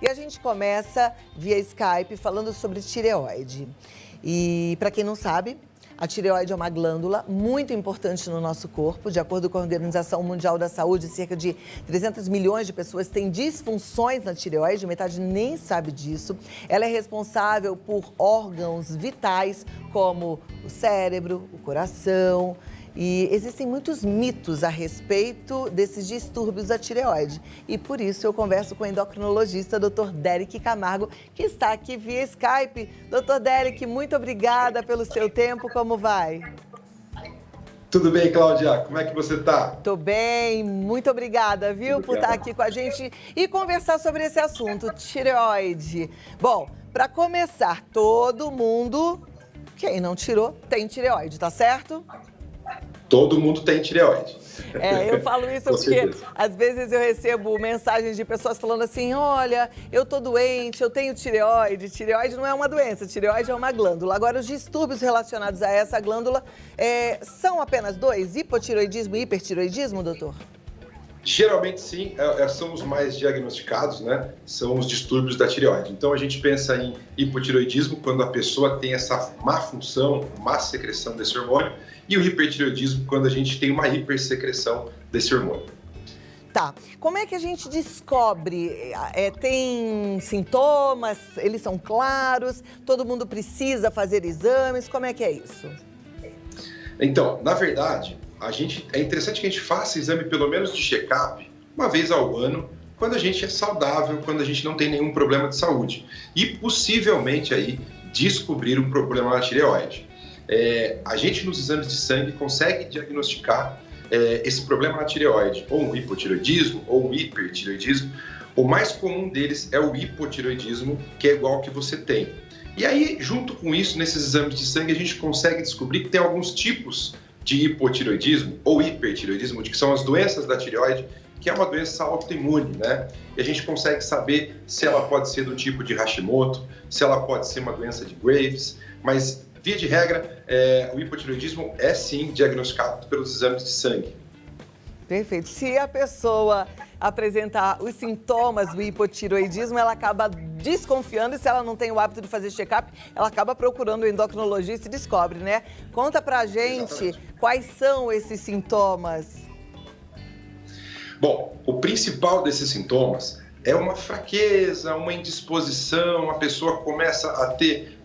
E a gente começa via Skype falando sobre tireoide. E para quem não sabe, a tireoide é uma glândula muito importante no nosso corpo. De acordo com a Organização Mundial da Saúde, cerca de 300 milhões de pessoas têm disfunções na tireoide, metade nem sabe disso. Ela é responsável por órgãos vitais como o cérebro, o coração. E existem muitos mitos a respeito desses distúrbios da tireoide. E por isso eu converso com o endocrinologista Dr. Derek Camargo, que está aqui via Skype. Dr. Derek, muito obrigada pelo seu tempo. Como vai? Tudo bem, Cláudia? Como é que você está? Tô bem, muito obrigada, viu, por estar aqui com a gente e conversar sobre esse assunto, tireoide. Bom, para começar, todo mundo, quem não tirou, tem tireoide, tá certo? Todo mundo tem tireoide. Eu falo isso porque às vezes eu recebo mensagens de pessoas falando assim, olha, eu tô doente, eu tenho tireoide. Tireoide não é uma doença, tireoide é uma glândula. Agora, os distúrbios relacionados a essa glândula são apenas dois, hipotireoidismo e hipertireoidismo, doutor? Geralmente sim, são os mais diagnosticados, né? São os distúrbios da tireoide. Então a gente pensa em hipotireoidismo quando a pessoa tem essa má função, má secreção desse hormônio, e o hipertireoidismo quando a gente tem uma hipersecreção desse hormônio. Tá. Como é que a gente descobre? Tem sintomas? Eles são claros? Todo mundo precisa fazer exames? Como é que é isso? Então, na verdade, é interessante que a gente faça exame pelo menos de check-up uma vez ao ano, quando a gente é saudável, quando a gente não tem nenhum problema de saúde. E possivelmente aí descobrir um problema na tireoide. A gente nos exames de sangue consegue diagnosticar esse problema na tireoide, ou um hipotireoidismo, ou um hipertireoidismo. O mais comum deles é o hipotireoidismo, que é igual ao que você tem. E aí, junto com isso, nesses exames de sangue, a gente consegue descobrir que tem alguns tipos de hipotireoidismo ou hipertireoidismo, que são as doenças da tireoide, que é uma doença autoimune, né? E a gente consegue saber se ela pode ser do tipo de Hashimoto, se ela pode ser uma doença de Graves, mas, via de regra, o hipotireoidismo é sim diagnosticado pelos exames de sangue. Perfeito. Se a pessoa apresentar os sintomas do hipotireoidismo, ela acaba desconfiando e se ela não tem o hábito de fazer check-up, ela acaba procurando o endocrinologista e descobre, né? Conta pra gente quais são esses sintomas. Bom, o principal desses sintomas é uma fraqueza, uma indisposição, a pessoa começa a ter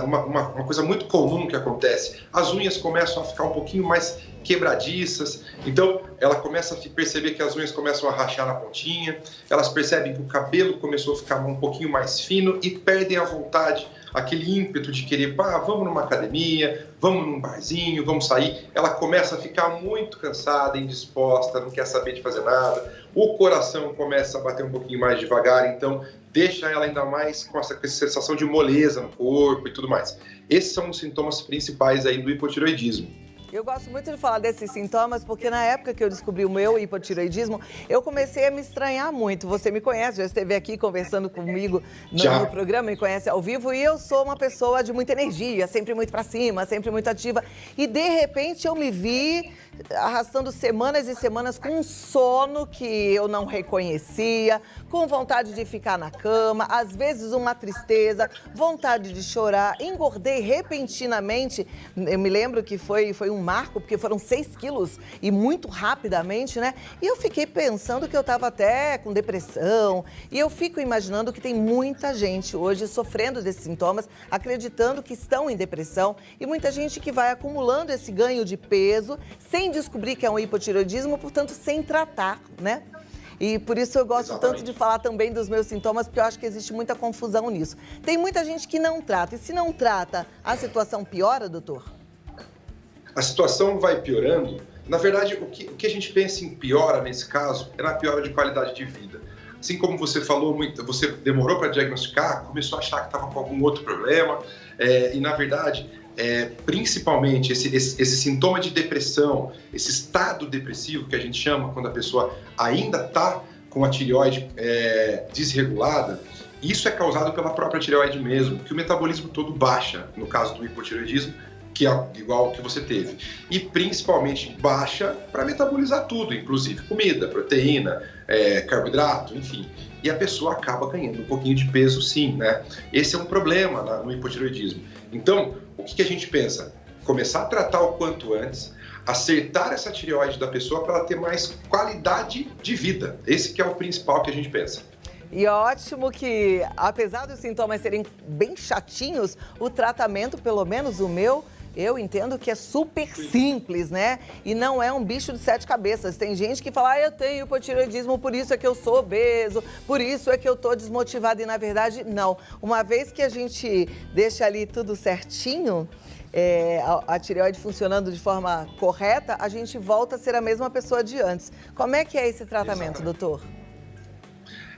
uma coisa muito comum que acontece, as unhas começam a ficar um pouquinho mais quebradiças, então ela começa a perceber que as unhas começam a rachar na pontinha, elas percebem que o cabelo começou a ficar um pouquinho mais fino e perdem a vontade, aquele ímpeto de querer, vamos numa academia, vamos num barzinho, vamos sair. Ela começa a ficar muito cansada, indisposta, não quer saber de fazer nada, o coração começa a bater um pouquinho mais devagar, então deixa ela ainda mais com essa sensação de moleza no corpo e tudo mais. Esses são os sintomas principais aí do hipotireoidismo. Eu gosto muito de falar desses sintomas porque na época que eu descobri o meu hipotireoidismo, eu comecei a me estranhar muito. Você me conhece, já esteve aqui conversando comigo no programa, me conhece ao vivo e eu sou uma pessoa de muita energia, sempre muito pra cima, sempre muito ativa. E de repente eu me vi arrastando semanas e semanas com um sono que eu não reconhecia, com vontade de ficar na cama, às vezes uma tristeza, vontade de chorar, engordei repentinamente. Eu me lembro que foi um marco, porque foram 6 quilos e muito rapidamente, né? E eu fiquei pensando que eu estava até com depressão. E eu fico imaginando que tem muita gente hoje sofrendo desses sintomas, acreditando que estão em depressão. E muita gente que vai acumulando esse ganho de peso sem descobrir que é um hipotireoidismo, portanto, sem tratar, né? E por isso eu gosto tanto de falar também dos meus sintomas, porque eu acho que existe muita confusão nisso. Tem muita gente que não trata. E se não trata, a situação piora, doutor? A situação vai piorando. Na verdade, o que a gente pensa em piora nesse caso é na piora de qualidade de vida. Assim como você falou, você demorou para diagnosticar, começou a achar que estava com algum outro problema, e na verdade, principalmente esse sintoma de depressão, esse estado depressivo que a gente chama quando a pessoa ainda está com a tireoide desregulada, isso é causado pela própria tireoide mesmo, que o metabolismo todo baixa, no caso do hipotireoidismo, que é igual ao que você teve. E principalmente baixa para metabolizar tudo, inclusive comida, proteína, carboidrato, enfim. E a pessoa acaba ganhando um pouquinho de peso, sim, né? Esse é um problema no hipotireoidismo. Então, o que a gente pensa? Começar a tratar o quanto antes, acertar essa tireoide da pessoa para ela ter mais qualidade de vida. Esse que é o principal que a gente pensa. E ótimo que, apesar dos sintomas serem bem chatinhos, o tratamento, pelo menos o meu, eu entendo que é super simples, né? E não é um bicho de 7 cabeças. Tem gente que fala, eu tenho hipotireoidismo, por isso é que eu sou obeso, por isso é que eu tô desmotivada. E na verdade, não. Uma vez que a gente deixa ali tudo certinho, a tireoide funcionando de forma correta, a gente volta a ser a mesma pessoa de antes. Como é que é esse tratamento, doutor?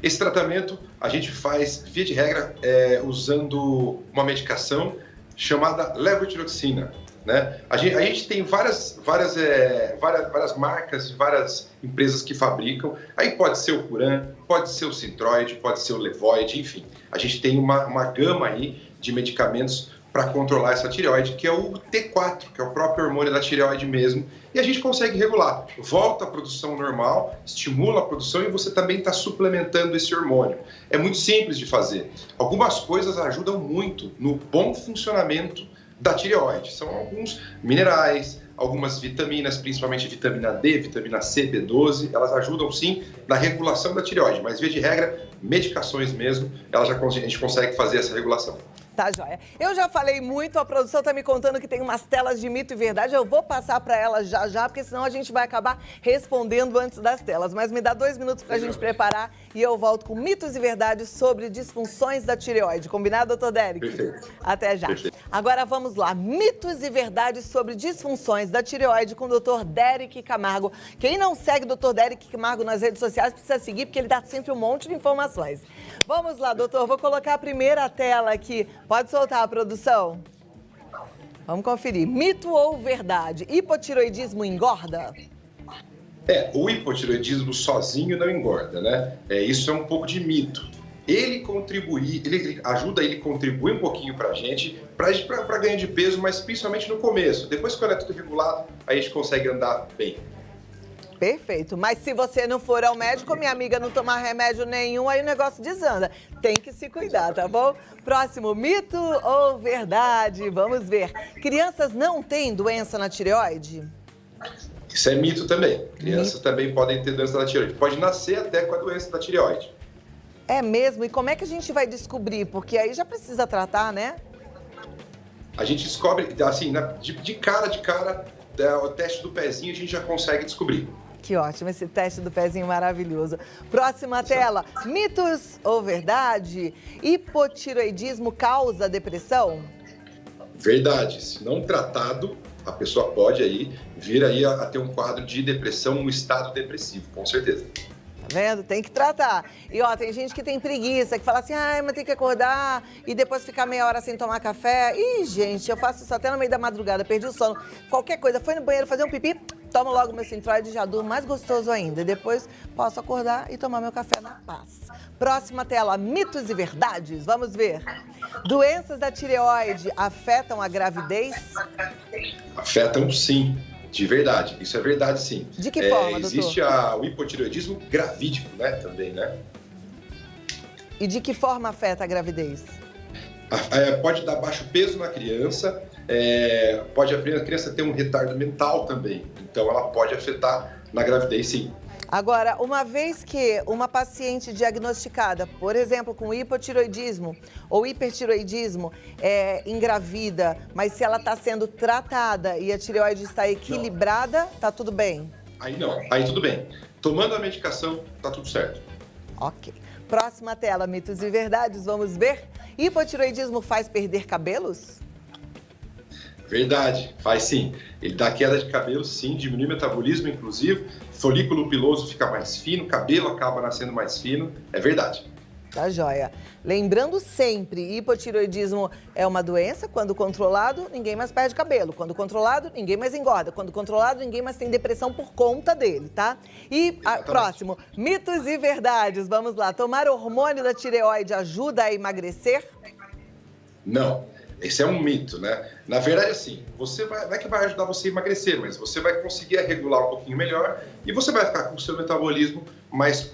Esse tratamento a gente faz, via de regra, usando uma medicação chamada levotiroxina, né? A gente tem várias marcas, várias empresas que fabricam. Aí pode ser o Curan, pode ser o Synthroid, pode ser o Levoid, enfim. A gente tem uma gama aí de medicamentos para controlar essa tireoide, que é o T4, que é o próprio hormônio da tireoide mesmo, e a gente consegue regular. Volta a produção normal, estimula a produção e você também está suplementando esse hormônio. É muito simples de fazer. Algumas coisas ajudam muito no bom funcionamento da tireoide. São alguns minerais, algumas vitaminas, principalmente vitamina D, vitamina C, B12, elas ajudam sim na regulação da tireoide, mas via de regra, medicações mesmo, a gente consegue fazer essa regulação. Tá, joia. Eu já falei muito, a produção tá me contando que tem umas telas de mito e verdade. Eu vou passar para ela já, porque senão a gente vai acabar respondendo antes das telas. Mas me dá 2 minutos para a gente preparar e eu volto com mitos e verdades sobre disfunções da tireoide. Combinado, doutor Derek? Perfeito. Até já. Perfeito. Agora vamos lá. Mitos e verdades sobre disfunções da tireoide com o doutor Derek Camargo. Quem não segue o doutor Derek Camargo nas redes sociais precisa seguir, porque ele dá sempre um monte de informações. Vamos lá, doutor. Vou colocar a primeira tela aqui. Pode soltar a produção? Vamos conferir. Mito ou verdade? Hipotireoidismo engorda? O hipotireoidismo sozinho não engorda, né? Isso é um pouco de mito. Ele ajuda, ele contribui um pouquinho pra gente, para ganho de peso, mas principalmente no começo. Depois que é tudo regulado, aí a gente consegue andar bem. Perfeito. Mas se você não for ao médico, minha amiga, não tomar remédio nenhum, aí o negócio desanda. Tem que se cuidar, tá bom? Próximo, mito ou verdade? Vamos ver. Crianças não têm doença na tireoide? Isso é mito também. Crianças também podem ter doença da tireoide. Pode nascer até com a doença da tireoide. É mesmo? E como é que a gente vai descobrir? Porque aí já precisa tratar, né? A gente descobre, assim, de cara, o teste do pezinho a gente já consegue descobrir. Que ótimo, esse teste do pezinho maravilhoso. Próxima tela, mitos ou verdade? Hipotireoidismo causa depressão? Verdade, se não tratado, a pessoa pode aí vir aí a ter um quadro de depressão, um estado depressivo, com certeza. Tá vendo? Tem que tratar. E ó, tem gente que tem preguiça, que fala assim, mas tem que acordar e depois ficar meia hora sem tomar café. Ih, gente, eu faço isso até no meio da madrugada, perdi o sono. Qualquer coisa, foi no banheiro fazer um pipi, tomo logo meu Synthroid e já durmo mais gostoso ainda. E depois posso acordar e tomar meu café na paz. Próxima tela, mitos e verdades. Vamos ver. Doenças da tireoide afetam a gravidez? Afetam sim. De verdade, isso é verdade sim. De que forma, doutor? Existe o hipotireoidismo gravídico, né, também, né? E de que forma afeta a gravidez? Pode dar baixo peso na criança, pode a criança ter um retardo mental também, então ela pode afetar na gravidez sim. Agora, uma vez que uma paciente diagnosticada, por exemplo, com hipotireoidismo ou hipertireoidismo, engravida, mas se ela está sendo tratada e a tireoide está equilibrada, tá tudo bem? Aí não, aí tudo bem. Tomando a medicação, tá tudo certo. Ok. Próxima tela, mitos e verdades, vamos ver. Hipotireoidismo faz perder cabelos? Verdade, faz sim. Ele dá queda de cabelo, sim, diminui o metabolismo, inclusive, folículo piloso fica mais fino, cabelo acaba nascendo mais fino, é verdade. Tá joia. Lembrando sempre, hipotireoidismo é uma doença, quando controlado, ninguém mais perde cabelo. Quando controlado, ninguém mais engorda. Quando controlado, ninguém mais tem depressão por conta dele, tá? E próximo, mitos e verdades, vamos lá. Tomar hormônio da tireoide ajuda a emagrecer? Não. Esse é um mito, né? Na verdade, assim, você não é que vai ajudar você a emagrecer, mas você vai conseguir regular um pouquinho melhor e você vai ficar com o seu metabolismo mais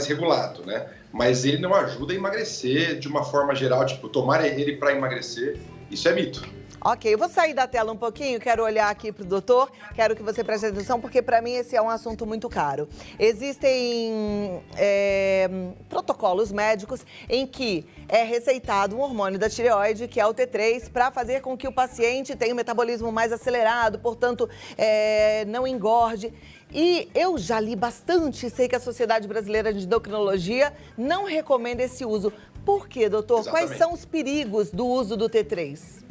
regulado, né? Mas ele não ajuda a emagrecer de uma forma geral, tipo, tomar ele para emagrecer, isso é mito. Ok, eu vou sair da tela um pouquinho, quero olhar aqui para o doutor, quero que você preste atenção, porque para mim esse é um assunto muito caro. Existem protocolos médicos em que é receitado um hormônio da tireoide, que é o T3, para fazer com que o paciente tenha um metabolismo mais acelerado, portanto, não engorde. E eu já li bastante, sei que a Sociedade Brasileira de Endocrinologia não recomenda esse uso. Por quê, doutor? Exatamente. Quais são os perigos do uso do T3?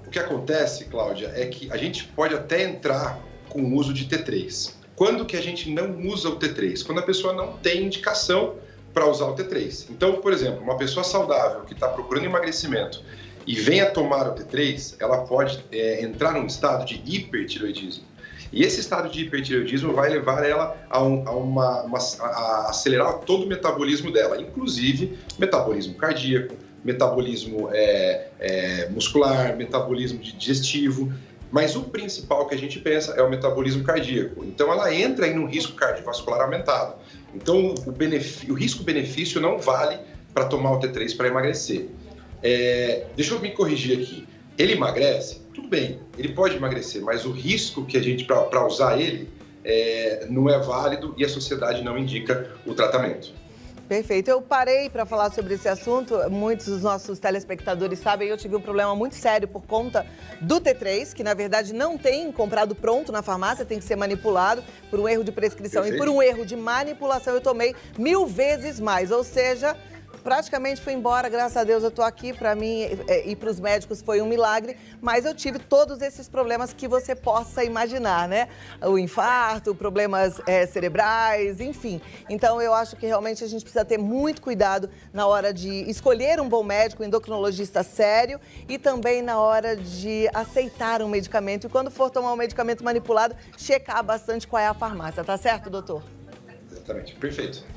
O que acontece, Cláudia, é que a gente pode até entrar com o uso de T3. Quando que a gente não usa o T3? Quando a pessoa não tem indicação para usar o T3. Então, por exemplo, uma pessoa saudável que está procurando emagrecimento e venha tomar o T3, ela pode entrar num estado de hipertireoidismo. E esse estado de hipertireoidismo vai levar ela a acelerar todo o metabolismo dela, inclusive metabolismo cardíaco, metabolismo muscular, metabolismo digestivo, mas o principal que a gente pensa é o metabolismo cardíaco. Então ela entra em um risco cardiovascular aumentado. Então o risco-benefício não vale para tomar o T3 para emagrecer. Deixa eu me corrigir aqui. Ele emagrece? Tudo bem, ele pode emagrecer, mas o risco que a gente, para usar ele, não é válido e a sociedade não indica o tratamento. Perfeito. Eu parei para falar sobre esse assunto. Muitos dos nossos telespectadores sabem, eu tive um problema muito sério por conta do T3, que na verdade não tem comprado pronto na farmácia, tem que ser manipulado por um erro de prescrição. Perfeito. E por um erro de manipulação eu tomei 1000 vezes mais, ou seja, praticamente fui embora, graças a Deus eu tô aqui, para mim e para os médicos foi um milagre, mas eu tive todos esses problemas que você possa imaginar, né? O infarto, problemas cerebrais, enfim. Então eu acho que realmente a gente precisa ter muito cuidado na hora de escolher um bom médico, um endocrinologista sério e também na hora de aceitar um medicamento. E quando for tomar um medicamento manipulado, checar bastante qual é a farmácia, tá certo, doutor? Exatamente, perfeito.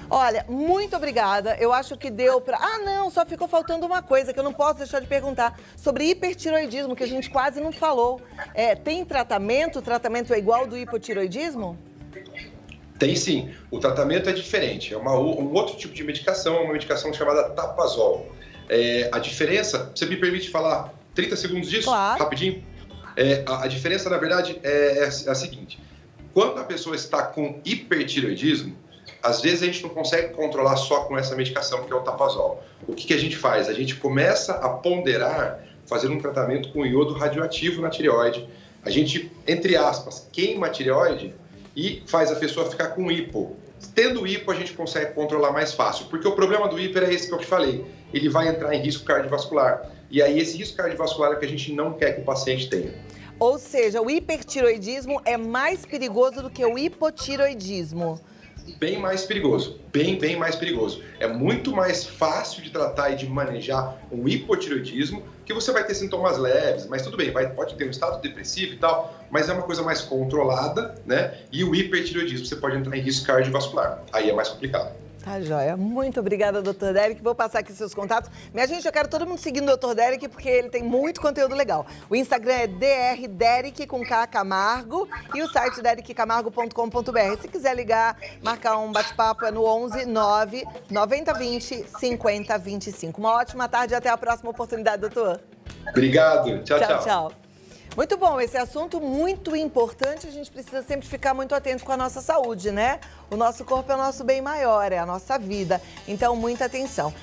Olha, muito obrigada. Eu acho que deu para... Ah, não, só ficou faltando uma coisa que eu não posso deixar de perguntar. Sobre hipertiroidismo, que a gente quase não falou. Tem tratamento? O tratamento é igual do hipotiroidismo? Tem sim. O tratamento é diferente. É um outro tipo de medicação, uma medicação chamada Tapazol. A diferença... Você me permite falar 30 segundos disso? Claro. Rapidinho? A diferença, na verdade, é a seguinte. Quando a pessoa está com hipertiroidismo, às vezes a gente não consegue controlar só com essa medicação que é o Tapazol. O que a gente faz? A gente começa a ponderar, fazendo um tratamento com iodo radioativo na tireoide. A gente, entre aspas, queima a tireoide e faz a pessoa ficar com hipo. Tendo hipo, a gente consegue controlar mais fácil, porque o problema do hipo é esse que eu te falei. Ele vai entrar em risco cardiovascular. E aí esse risco cardiovascular é que a gente não quer que o paciente tenha. Ou seja, o hipertiroidismo é mais perigoso do que o hipotiroidismo. Bem mais perigoso, bem mais perigoso. É muito mais fácil de tratar e de manejar um hipotireoidismo, que você vai ter sintomas leves, mas tudo bem, pode ter um estado depressivo e tal, mas é uma coisa mais controlada, né? E o hipertireoidismo, você pode entrar em risco cardiovascular, aí é mais complicado. Tá joia. Muito obrigada, doutor Derek. Vou passar aqui seus contatos. Minha gente, eu quero todo mundo seguindo o doutor Derek, porque ele tem muito conteúdo legal. O Instagram é drderek com K Camargo e o site derekcamargo.com.br. Se quiser ligar, marcar um bate-papo é no 11 9 90 20 50 25. Uma ótima tarde e até a próxima oportunidade, doutor. Obrigado. Tchau, tchau. Tchau. Muito bom, esse assunto muito importante, a gente precisa sempre ficar muito atento com a nossa saúde, né? O nosso corpo é o nosso bem maior, é a nossa vida, então muita atenção.